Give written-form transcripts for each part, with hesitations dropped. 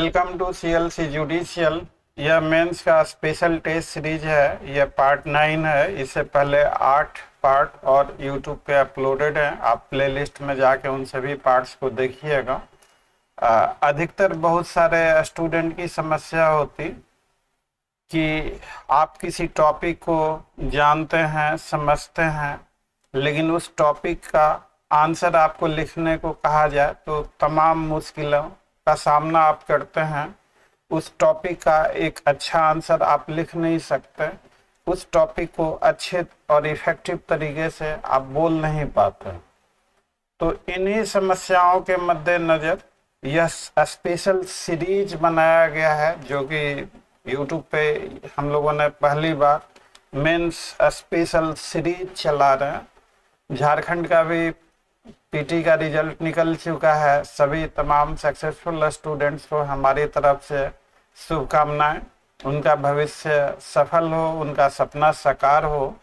Welcome to CLC judicial. यह mains का special test series है। यह पार्ट 9 है। इससे पहले 8 पार्ट और यूट्यूब पे अपलोडेड हैं। आप प्लेलिस्ट में जाके उन सभी पार्ट्स को देखिएगा। अधिकतर बहुत सारे स्टूडेंट की समस्या होती कि आप किसी टॉपिक को जानते हैं, समझते हैं, लेकिन उस टॉपिक का आंसर आपको लिखने को कहा जाए तो तमाम मुश्किलों का सामना आप करते हैं। उस टॉपिक का एक अच्छा आंसर आप लिख नहीं सकते, उस टॉपिक को अच्छे और इफेक्टिव तरीके से आप बोल नहीं पाते। तो इन्हीं समस्याओं के मद्देनज़र यह स्पेशल सीरीज बनाया गया है, जो कि यूट्यूब पे हम लोगों ने पहली बार मेंस स्पेशल सीरीज चला रहे हैं। झारखंड का भी पीटी का रिजल्ट निकल चुका है। सभी तमाम सक्सेसफुल स्टूडेंट्स को हमारी तरफ से शुभकामनाएं। उनका भविष्य सफल हो, उनका सपना साकार हो।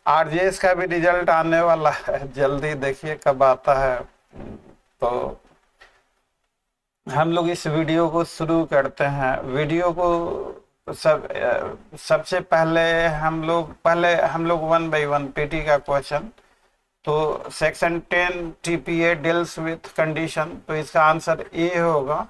आरजेएस का भी रिजल्ट आने वाला है, जल्दी देखिए कब आता है। तो हम लोग इस वीडियो को शुरू करते हैं। वीडियो को सबसे पहले हम लोग 1 बाय 1 पीटी का क्वेश्चन। तो section 10 TPA deals with condition, तो इसका आंसर ए होगा।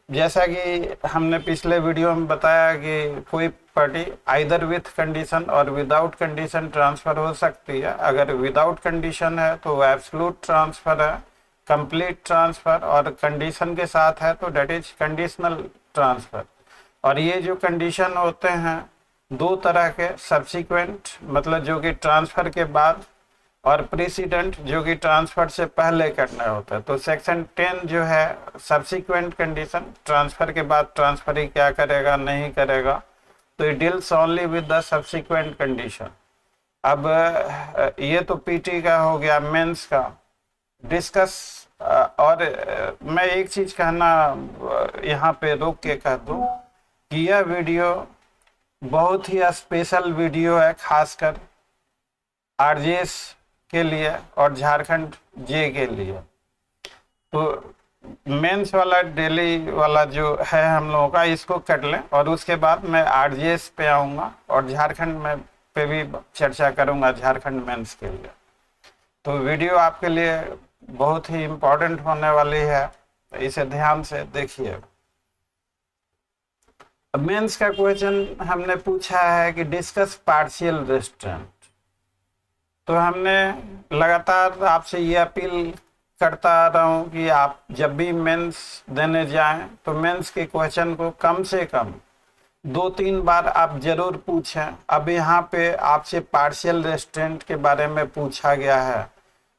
जैसा कि हमने पिछले वीडियो में बताया कि कोई पार्टी आइदर विथ कंडीशन और विदाउट कंडीशन ट्रांसफर हो सकती है। अगर विदाउट कंडीशन है तो एब्सोल्यूट ट्रांसफर है, कंप्लीट ट्रांसफर, और कंडीशन के साथ है तो डेट इज कंडीशनल ट्रांसफर। और ये जो कंडीशन होते हैं दो तरह के, सब्सिक्वेंट मतलब जो कि ट्रांसफर के बाद, और प्रेसिडेंट जो कि ट्रांसफर से पहले करना होता है। तो सेक्शन 10 जो है सब्सिक्वेंट कंडीशन, ट्रांसफर के बाद ट्रांसफर ही क्या करेगा नहीं करेगा, तो it deals only with the subsequent condition. अब ये तो पीटी का हो गया। मेंस का डिस्कस, और मैं एक चीज कहना यहाँ पे रोक के कह दूँ कि यह वीडियो बहुत ही स्पेशल वीडियो है, खासकर आरजेएस के लिए और झारखंड जे के लिए। तो मेंस वाला डेली वाला जो है हम लोगों का, इसको कर लें और उसके बाद मैं आरजेएस पे आऊँगा और झारखंड में पे भी चर्चा करूँगा, झारखंड मेंस के लिए। तो वीडियो आपके लिए बहुत ही इम्पोर्टेंट होने वाली है, तो इसे ध्यान से देखिए। मेंस का क्वेश्चन हमने पूछा है कि डिस्कस पार्शियल रेस्ट्रेंट। तो हमने लगातार आपसे ये अपील करता आ रहा हूँ कि आप जब भी मेंस देने जाएं तो मेंस के क्वेश्चन को कम से कम 2-3 बार आप जरूर पूछें। अब यहाँ पे आपसे पार्शियल रेस्ट्रेंट के बारे में पूछा गया है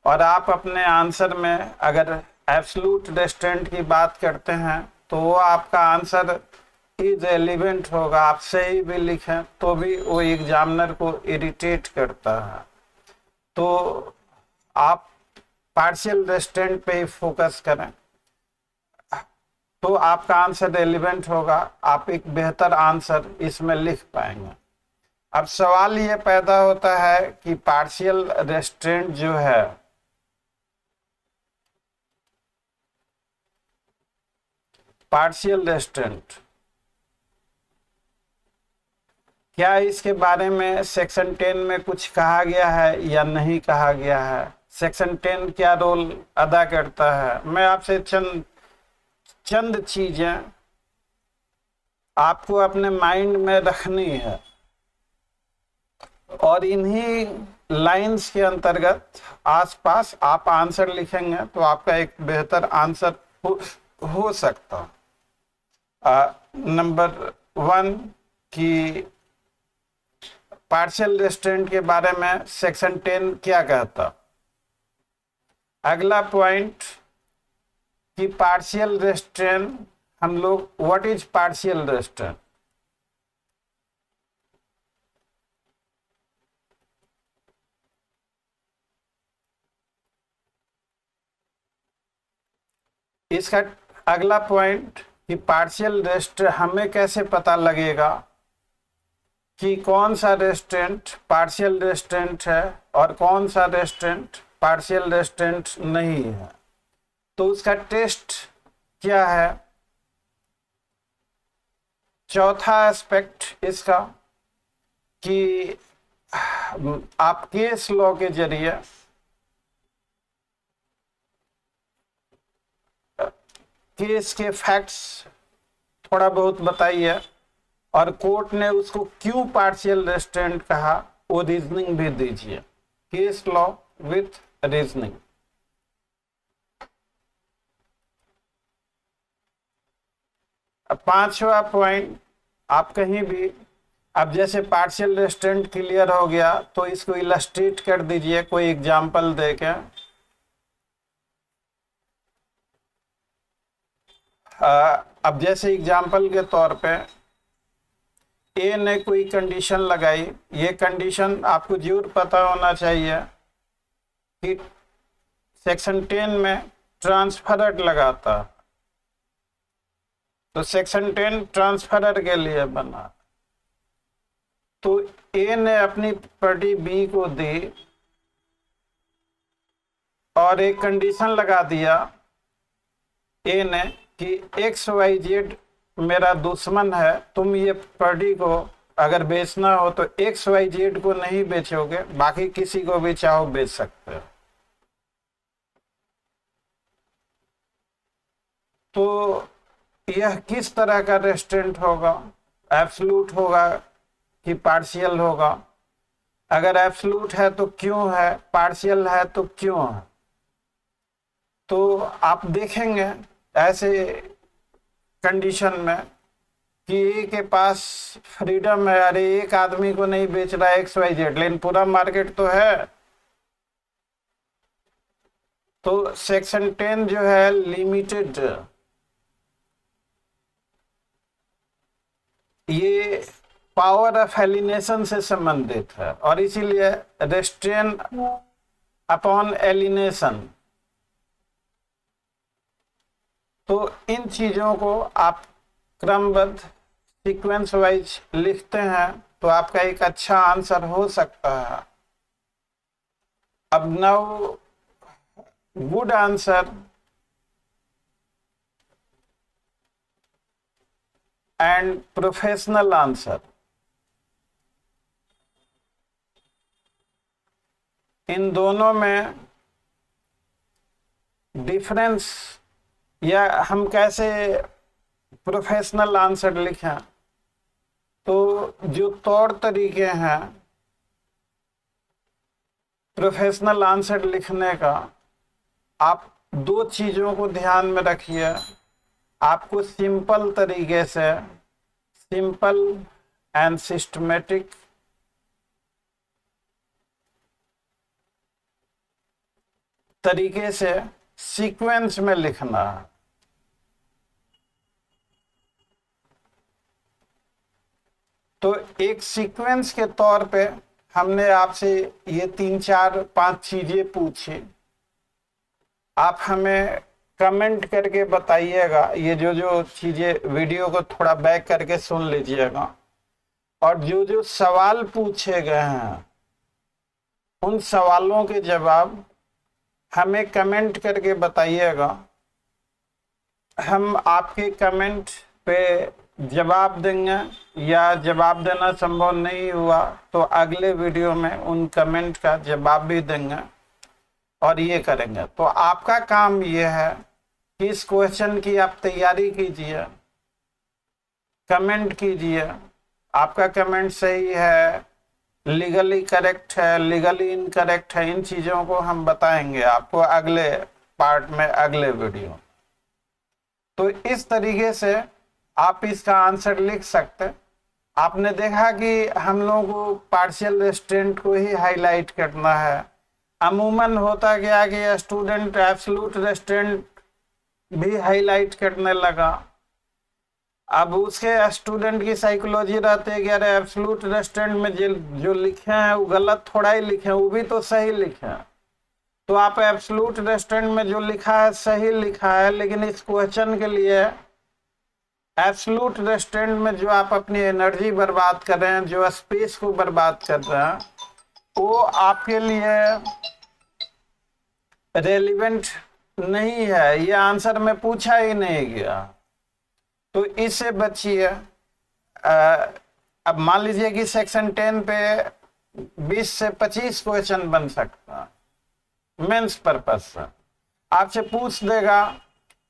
और आप अपने आंसर में अगर एब्सोल्यूट रेस्ट्रेंट की बात करते हैं तो वो आपका आंसर इररिलेवेंट होगा। आप सही भी लिखें तो भी वो एग्जामिनर को इरिटेट करता है। तो आप पार्शियल रेस्ट्रेंट पे ही फोकस करें तो आपका आंसर रेलिवेंट होगा, आप एक बेहतर आंसर इसमें लिख पाएंगे। अब सवाल ये पैदा होता है कि पार्शियल रेस्ट्रेंट जो है, पार्शियल रेस्ट्रेंट, क्या इसके बारे में सेक्शन 10 में कुछ कहा गया है या नहीं कहा गया है? सेक्शन 10 क्या रोल अदा करता है? मैं आपसे चंद चीजें आपको अपने माइंड में रखनी है और इन्हीं लाइंस के अंतर्गत आसपास आप आंसर लिखेंगे तो आपका एक बेहतर आंसर हो सकता। नंबर 1 की पार्शियल रेस्ट्रेंट के बारे में सेक्शन 10 क्या कहता। अगला पॉइंट कि पार्शियल रेस्ट्रेंट हम लोग, व्हाट इज पार्शियल रेस्ट्रेंट। इसका अगला पॉइंट कि पार्शियल रेस्ट्रेंट हमें कैसे पता लगेगा कि कौन सा रेस्ट्रेंट पार्शियल रेस्ट्रेंट है और कौन सा रेस्ट्रेंट पार्शियल रेस्ट्रेंट नहीं है। तो उसका टेस्ट क्या है? चौथा एस्पेक्ट इसका कि आप केस लॉ के जरिए केस के फैक्ट्स थोड़ा बहुत बताइए और कोर्ट ने उसको क्यों पार्शियल रेस्ट्रेंट कहा वो रीजनिंग भी दीजिए। Case law with reasoning. पांचवा पॉइंट, आप कहीं भी अब जैसे पार्शियल रेस्ट्रेंट क्लियर हो गया तो इसको इलस्ट्रेट कर दीजिए कोई एग्जांपल देके। अब जैसे एग्जांपल के तौर पे ए ने कोई कंडीशन लगाई, ये कंडीशन आपको जरूर पता होना चाहिए कि सेक्शन 10 में ट्रांसफरर लगाता, तो सेक्शन 10 ट्रांसफरर के लिए बना। तो ए ने अपनी प्रॉपर्टी बी को दी और एक कंडीशन लगा दिया ए ने कि XYZ मेरा दुश्मन है, तुम ये प्रॉपर्टी को अगर बेचना हो तो XYZ को नहीं बेचोगे, बाकी किसी को भी चाहो बेच सकते हो। तो यह किस तरह का रेस्ट्रेंट होगा? एब्सोल्यूट होगा कि पार्शियल होगा? अगर एब्सोल्यूट है तो क्यों है, पार्शियल है तो क्यों है? तो आप देखेंगे ऐसे कंडीशन में कि ए के पास फ्रीडम है, अरे एक आदमी को नहीं बेच रहा है XYZ, लेकिन पूरा मार्केट तो है। तो सेक्शन 10 जो है लिमिटेड, ये पावर ऑफ एलिनेशन से संबंधित है और इसीलिए रेस्ट्रेन अपॉन एलिनेशन। तो इन चीजों को आप क्रमबद्ध सीक्वेंस वाइज लिखते हैं तो आपका एक अच्छा आंसर हो सकता है। अब now good answer and professional answer, इन दोनों में डिफरेंस या हम कैसे प्रोफेशनल आंसर लिखें, तो जो तौर तरीके हैं प्रोफेशनल आंसर लिखने का, आप दो चीजों को ध्यान में रखिए। आपको सिंपल तरीके से, सिंपल एंड सिस्टमेटिक, तरीके से सीक्वेंस में लिखना है। तो एक सीक्वेंस के तौर पे हमने आपसे ये 3-4-5 चीजें पूछी, आप हमें कमेंट करके बताइएगा। ये जो जो चीजें, वीडियो को थोड़ा बैक करके सुन लीजिएगा और जो जो सवाल पूछे गए हैं उन सवालों के जवाब हमें कमेंट करके बताइएगा। हम आपके कमेंट पे जवाब देंगे, या जवाब देना संभव नहीं हुआ तो अगले वीडियो में उन कमेंट का जवाब भी देंगे और ये करेंगे। तो आपका काम ये है कि इस क्वेश्चन की आप तैयारी कीजिए, कमेंट कीजिए। आपका कमेंट सही है, लीगली करेक्ट है, लीगली इनकरेक्ट है, इन चीजों को हम बताएंगे आपको अगले पार्ट में, अगले वीडियो। तो इस तरीके से आप इसका आंसर लिख सकते। आपने देखा कि हम लोगों को पार्शियल रेस्ट्रेंट को ही हाईलाइट करना है। अमूमन होता क्या कि स्टूडेंट एब्सोल्यूट रेस्ट्रेंट भी हाईलाइट करने लगा। अब उसके स्टूडेंट की साइकोलॉजी रहती है कि अरे एब्सोल्यूट रेस्ट्रेंट में जो लिखे हैं वो गलत थोड़ा ही लिखे हैं, वो भी तो सही लिखे हैं। तो आप एब्सोल्यूट रेस्ट्रेंट में जो लिखा है सही लिखा है, लेकिन इस क्वेश्चन के लिए एब्सोल्यूट रेस्ट्रेंट में जो आप अपनी एनर्जी बर्बाद कर रहे हैं, जो स्पेस को बर्बाद कर रहे हैं, वो आपके लिए रेलिवेंट नहीं है। ये आंसर में पूछा ही नहीं गया। तो इससे बचिए। अब मान लीजिए कि सेक्शन 10 पे 20 से 25 क्वेश्चन बन सकता है मेंस पर्पस से। आपसे पूछ देगा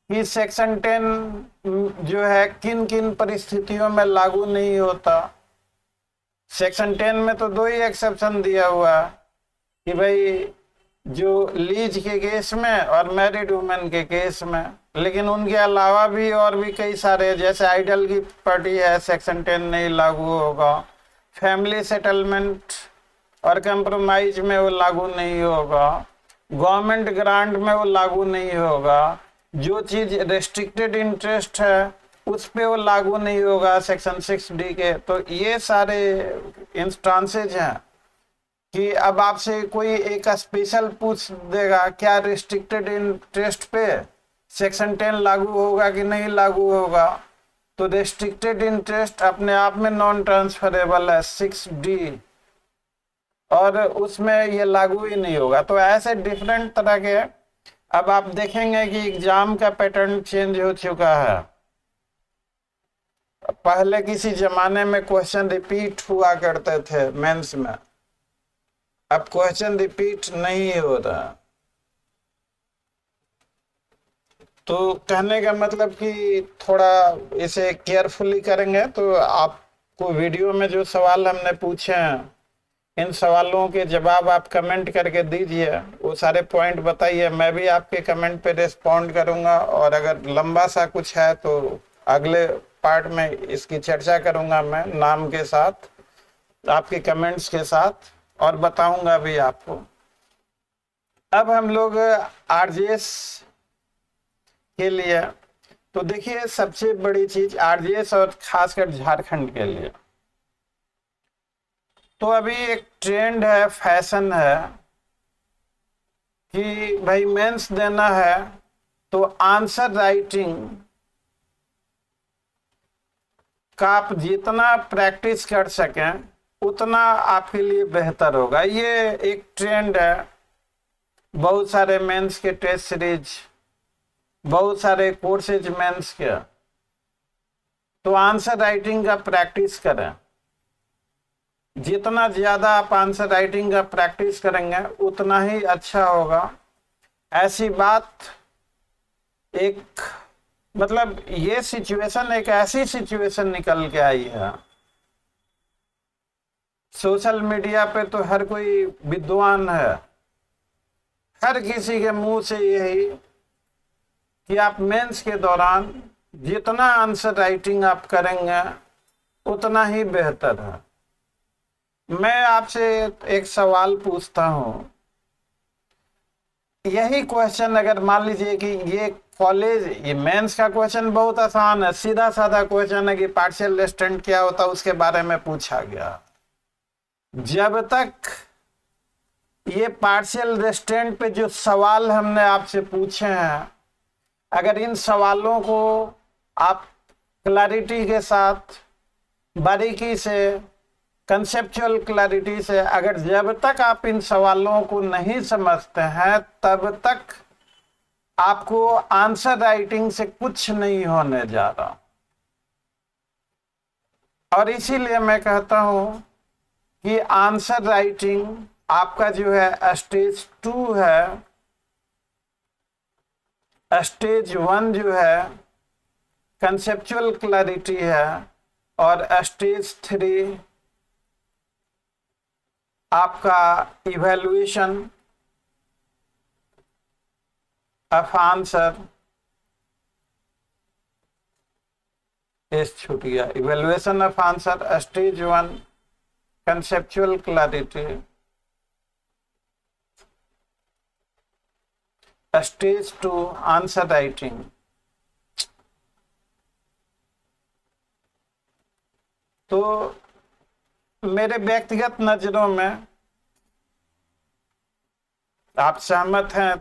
कि सेक्शन 10 जो है किन किन परिस्थितियों में लागू नहीं होता। सेक्शन 10 में तो 2 ही एक्सेप्शन दिया हुआ है कि भाई जो लीज के केस में और मैरिड वुमेन के केस में, लेकिन उनके अलावा भी और भी कई सारे, जैसे आइडल की प्रॉपर्टी है सेक्शन 10 नहीं लागू होगा, फैमिली सेटलमेंट और कंप्रोमाइज में वो लागू नहीं होगा, गवर्नमेंट ग्रांट में वो लागू नहीं होगा, जो चीज रेस्ट्रिक्टेड इंटरेस्ट है उस पे वो लागू नहीं होगा सेक्शन 6D के। तो ये सारे इंस्टांसेज हैं कि अब आपसे कोई एक स्पेशल पूछ देगा क्या रेस्ट्रिक्टेड इंटरेस्ट पे सेक्शन 10 लागू होगा कि नहीं लागू होगा। तो रेस्ट्रिक्टेड इंटरेस्ट अपने आप में नॉन ट्रांसफरेबल है 6D, और उसमें ये लागू ही नहीं होगा। तो ऐसे डिफरेंट तरह के, अब आप देखेंगे कि एग्जाम का पैटर्न चेंज हो चुका है। पहले किसी जमाने में क्वेश्चन रिपीट हुआ करते थे मेंस में, अब क्वेश्चन रिपीट नहीं हो रहा। तो कहने का मतलब कि थोड़ा इसे केयरफुली करेंगे तो आपको वीडियो में जो सवाल हमने पूछे हैं इन सवालों के जवाब आप कमेंट करके दीजिए, वो सारे पॉइंट बताइए, मैं भी आपके कमेंट पे रिस्पॉन्ड करूंगा। और अगर लंबा सा कुछ है तो अगले पार्ट में इसकी चर्चा करूंगा मैं नाम के साथ, आपके कमेंट्स के साथ, और बताऊंगा भी आपको। अब हम लोग आरजीएस के लिए, तो देखिए सबसे बड़ी चीज आरजीएस और खासकर झारखंड के लिए, तो अभी एक ट्रेंड है, फैशन है कि भाई मेंस देना है तो आंसर राइटिंग का आप जितना प्रैक्टिस कर सकें उतना आपके लिए बेहतर होगा। ये एक ट्रेंड है, बहुत सारे मेंस के टेस्ट सीरीज, बहुत सारे कोर्सेज मेंस के, तो आंसर राइटिंग का प्रैक्टिस करें। जितना ज्यादा आप आंसर राइटिंग का प्रैक्टिस करेंगे उतना ही अच्छा होगा। ऐसी बात एक मतलब ये सिचुएशन एक ऐसी सिचुएशन निकल के आई है, सोशल मीडिया पे तो हर कोई विद्वान है, हर किसी के मुंह से यही कि आप मेंस के दौरान जितना आंसर राइटिंग आप करेंगे उतना ही बेहतर है। मैं आपसे एक सवाल पूछता हूं, यही क्वेश्चन अगर मान लीजिए कि ये कॉलेज, ये मेंस का क्वेश्चन बहुत आसान है, सीधा साधा क्वेश्चन है कि पार्शियल रेस्टेंट क्या होता है उसके बारे में पूछा गया। जब तक ये पार्शियल रेस्टेंट पे जो सवाल हमने आपसे पूछे हैं, अगर इन सवालों को आप क्लैरिटी के साथ, बारीकी से, कंसेप्चुअल क्लैरिटी से, अगर जब तक आप इन सवालों को नहीं समझते हैं तब तक आपको आंसर राइटिंग से कुछ नहीं होने जा रहा। और इसीलिए मैं कहता हूं कि आंसर राइटिंग आपका जो है स्टेज 2 है, स्टेज 1 जो है कंसेप्चुअल क्लैरिटी है, और स्टेज 3 आपका इवैल्यूएशन ऑफ आंसर छूट गया, evaluation of answer stage 1 conceptual clarity, stage 2 answer writing. तो मेरे व्यक्तिगत नजरों में आप सहमत हैं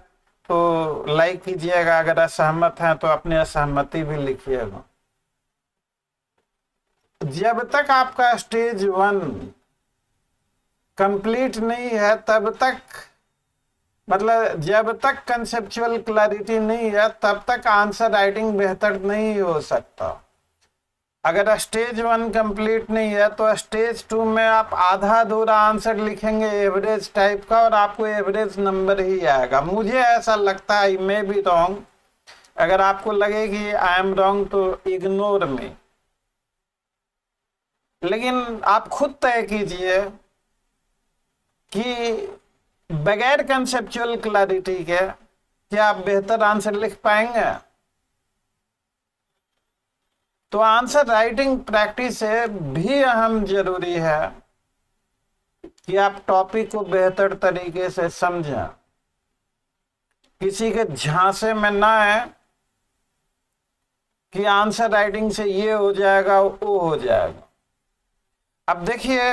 तो लाइक कीजिएगा, अगर असहमत हैं तो अपनी असहमति भी लिखिएगा। जब तक आपका स्टेज 1 कंप्लीट नहीं है तब तक, मतलब जब तक कंसेप्चुअल क्लैरिटी नहीं है तब तक आंसर राइटिंग बेहतर नहीं हो सकता। अगर स्टेज 1 कंप्लीट नहीं है तो स्टेज 2 में आप आधा अधूरा आंसर लिखेंगे एवरेज टाइप का, और आपको एवरेज नंबर ही आएगा। मुझे ऐसा लगता है, मे बी रॉन्ग। अगर आपको लगे कि आई एम रॉन्ग तो इग्नोर मी, लेकिन आप खुद तय कीजिए कि बगैर कंसेप्चुअल क्लैरिटी के क्या आप बेहतर आंसर लिख पाएंगे। तो आंसर राइटिंग प्रैक्टिस से भी अहम जरूरी है कि आप टॉपिक को बेहतर तरीके से समझें, किसी के झांसे में ना आए कि आंसर राइटिंग से ये हो जाएगा वो हो जाएगा। अब देखिए,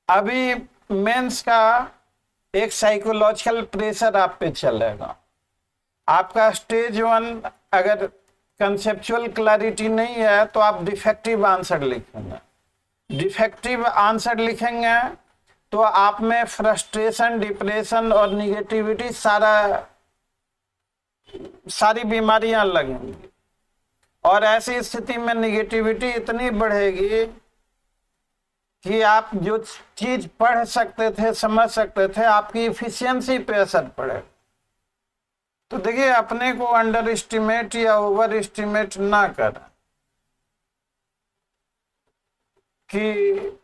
अभी मेंस का एक साइकोलॉजिकल प्रेशर आप पे चलेगा। आपका स्टेज 1 अगर कंसेप्चुअल क्लैरिटी नहीं है तो आप डिफेक्टिव आंसर लिखेंगे। डिफेक्टिव आंसर लिखेंगे तो आप में फ्रस्ट्रेशन, डिप्रेशन और निगेटिविटी सारी बीमारियां लगेंगी, और ऐसी स्थिति में निगेटिविटी इतनी बढ़ेगी कि आप जो चीज पढ़ सकते थे, समझ सकते थे, आपकी इफिशियंसी पे असर पड़ेगा। तो देखिए, अपने को अंडर एस्टिमेट या ओवर एस्टिमेट ना करें कि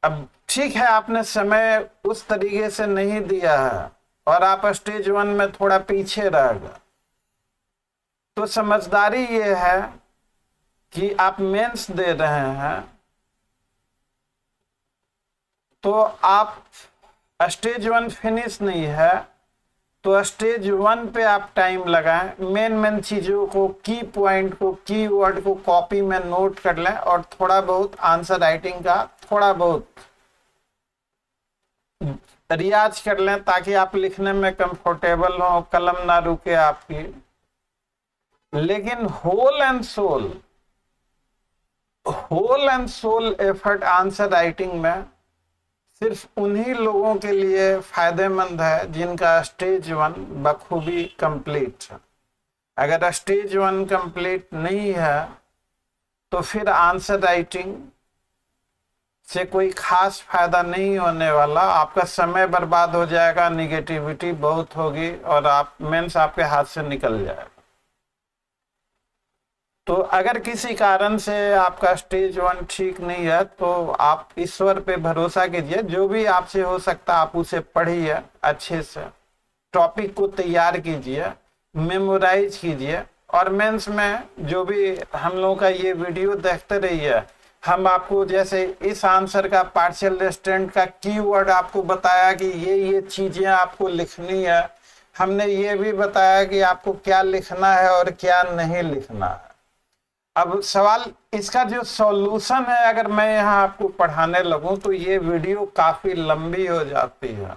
अब ठीक है आपने समय उस तरीके से नहीं दिया है और आप स्टेज 1 में थोड़ा पीछे रह गए, तो समझदारी ये है कि आप मेंस दे रहे हैं तो आप स्टेज 1 फिनिश नहीं है तो स्टेज 1 पे आप टाइम लगाएं। मेन चीजों को, की पॉइंट को, की वर्ड को कॉपी में नोट कर लें, और थोड़ा बहुत आंसर राइटिंग का थोड़ा बहुत रियाज कर लें ताकि आप लिखने में कंफर्टेबल हो, कलम ना रुके आपकी। लेकिन whole and soul effort answer writing में सिर्फ उन्हीं लोगों के लिए फायदेमंद है जिनका स्टेज 1 बखूबी कंप्लीट है। अगर स्टेज 1 कंप्लीट नहीं है तो फिर आंसर राइटिंग से कोई खास फायदा नहीं होने वाला। आपका समय बर्बाद हो जाएगा, निगेटिविटी बहुत होगी और आप मेंस आपके हाथ से निकल जाएगा। तो अगर किसी कारण से आपका स्टेज 1 ठीक नहीं है तो आप ईश्वर पे भरोसा कीजिए, जो भी आपसे हो सकता आप उसे पढ़िए, अच्छे से टॉपिक को तैयार कीजिए, मेमोराइज कीजिए, और मेंस में जो भी हम लोगों का ये वीडियो देखते रहिए। हम आपको जैसे इस आंसर का पार्शियल रेस्टेंट का कीवर्ड आपको बताया कि ये चीजें आपको लिखनी है। हमने ये भी बताया कि आपको क्या लिखना है और क्या नहीं लिखना है। अब सवाल इसका जो सॉल्यूशन है, अगर मैं यहाँ आपको पढ़ाने लगूं तो ये वीडियो काफी लंबी हो जाती है,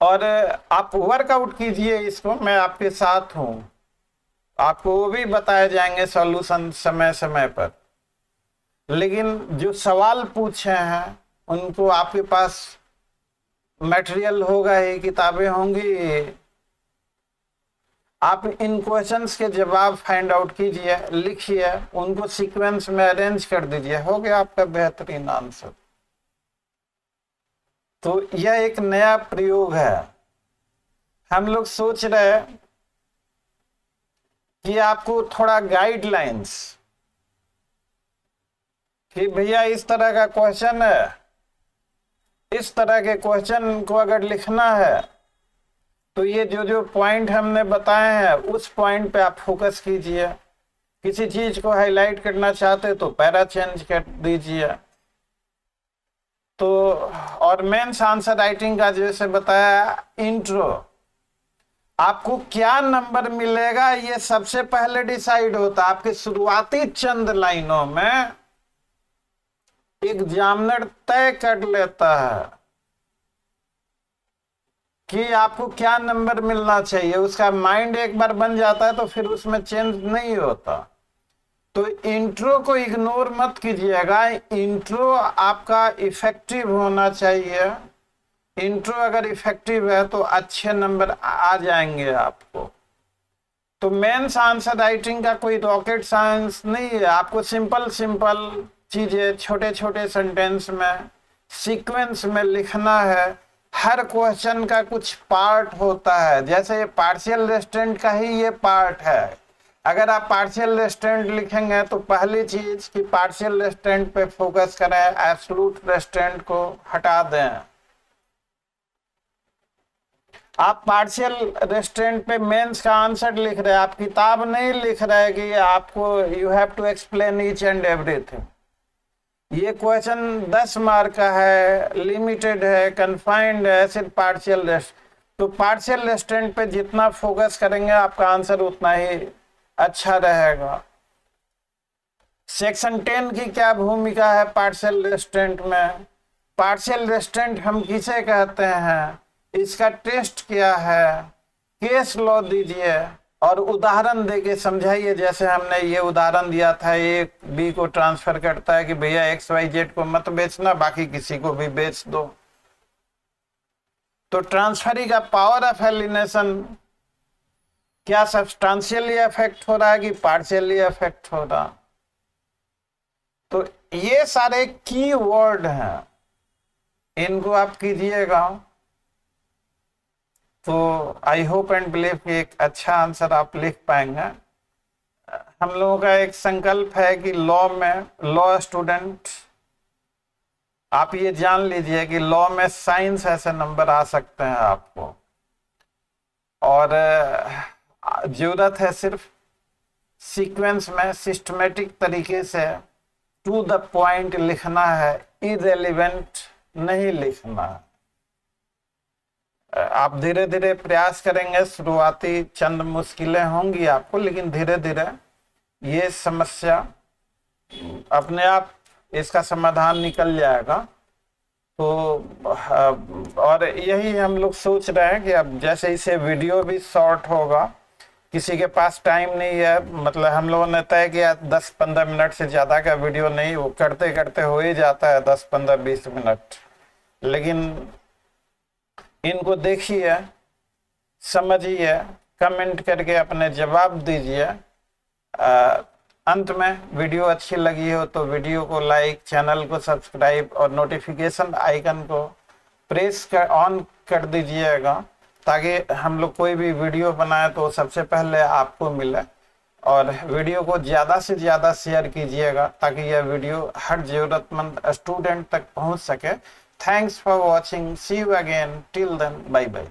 और आप वर्कआउट कीजिए इसको, मैं आपके साथ हूं, आपको वो भी बताए जाएंगे सॉल्यूशन समय समय पर। लेकिन जो सवाल पूछे हैं उनको आपके पास मटेरियल होगा ही, किताबें होंगी, आप इन क्वेश्चंस के जवाब फाइंड आउट कीजिए, लिखिए, उनको सीक्वेंस में अरेंज कर दीजिए, हो गया आपका बेहतरीन आंसर। तो यह एक नया प्रयोग है। हम लोग सोच रहे हैं कि आपको थोड़ा गाइडलाइंस, कि भैया इस तरह का क्वेश्चन है, इस तरह के क्वेश्चन को अगर लिखना है तो ये जो पॉइंट हमने बताए हैं उस पॉइंट पे आप फोकस कीजिए। किसी चीज को हाईलाइट करना चाहते तो पैरा चेंज कर दीजिए। तो और मेंस आंसर राइटिंग का जैसे बताया, इंट्रो, आपको क्या नंबर मिलेगा ये सबसे पहले डिसाइड होता है। आपके शुरुआती चंद लाइनों में एग्जामिनर तय कर लेता है कि आपको क्या नंबर मिलना चाहिए। उसका माइंड एक बार बन जाता है तो फिर उसमें चेंज नहीं होता। तो इंट्रो को इग्नोर मत कीजिएगा, इंट्रो आपका इफेक्टिव होना चाहिए। इंट्रो अगर इफेक्टिव है तो अच्छे नंबर आ जाएंगे आपको। तो मेंस आंसर राइटिंग का कोई रॉकेट साइंस नहीं है, आपको सिंपल सिंपल चीजें छोटे छोटे सेंटेंस में सीक्वेंस में लिखना है। हर क्वेश्चन का कुछ पार्ट होता है, जैसे ये पार्शियल रेस्टेंट का ही ये पार्ट है। अगर आप पार्शियल रेस्टेंट लिखेंगे तो पहली चीज कि पार्शियल रेस्टेंट पे फोकस करें, एब्सोल्यूट रेस्टेंट को हटा दें। आप पार्शियल रेस्टेंट पे मेंस का आंसर लिख रहे हैं, आप किताब नहीं लिख रहे कि आपको you have to explain each and everything. ये क्वेश्चन 10 मार्क का है, लिमिटेड है, कन्फाइंड है, सिर्फ पार्शियल रेस्ट। तो पार्शियल रेस्टेंट पे जितना फोकस करेंगे आपका आंसर उतना ही अच्छा रहेगा। सेक्शन 10 की क्या भूमिका है पार्शियल रेस्टेंट में? पार्शियल रेस्टेंट हम किसे कहते हैं, इसका टेस्ट क्या है, केस लॉ दीजिए और उदाहरण देके समझाइए। जैसे हमने ये उदाहरण दिया था, एक बी को ट्रांसफर करता है कि भैया XYZ को मत बेचना, बाकी किसी को भी बेच दो। तो ट्रांसफरी का पावर ऑफ एलिनेशन क्या सब्सटेंशियली अफेक्ट हो रहा है कि पार्शियली अफेक्ट हो रहा? तो ये सारे की वर्ड हैं, इनको आप कीजिएगा तो आई होप एंड बिलीव कि एक अच्छा आंसर आप लिख पाएंगे। हम लोगों का एक संकल्प है कि लॉ में, लॉ स्टूडेंट आप ये जान लीजिए कि लॉ में साइंस ऐसे नंबर आ सकते हैं आपको, और जरूरत है सिर्फ सीक्वेंस में सिस्टमेटिक तरीके से टू द पॉइंट लिखना है, इररिलेवेंट नहीं लिखना है। आप धीरे धीरे प्रयास करेंगे, शुरुआती चंद मुश्किलें होंगी आपको, लेकिन धीरे धीरे ये समस्या अपने आप इसका समाधान निकल जाएगा। तो और यही हम लोग सोच रहे हैं कि अब जैसे इसे वीडियो भी शॉर्ट होगा, किसी के पास टाइम नहीं है, मतलब हम लोगों ने तय किया 10-15 मिनट से ज़्यादा का वीडियो नहीं, वो करते करते हो ही जाता है 10-15-20 मिनट। लेकिन इनको देखिए, समझिए, कमेंट करके अपने जवाब दीजिए। अंत में वीडियो अच्छी लगी हो तो वीडियो को लाइक, चैनल को सब्सक्राइब और नोटिफिकेशन आइकन को प्रेस कर ऑन कर दीजिएगा, ताकि हम लोग कोई भी वीडियो बनाए तो सबसे पहले आपको मिले। और वीडियो को ज़्यादा से ज़्यादा शेयर कीजिएगा ताकि यह वीडियो हर ज़रूरतमंद स्टूडेंट तक पहुंच सके। Thanks for watching. See you again. Till then, bye bye.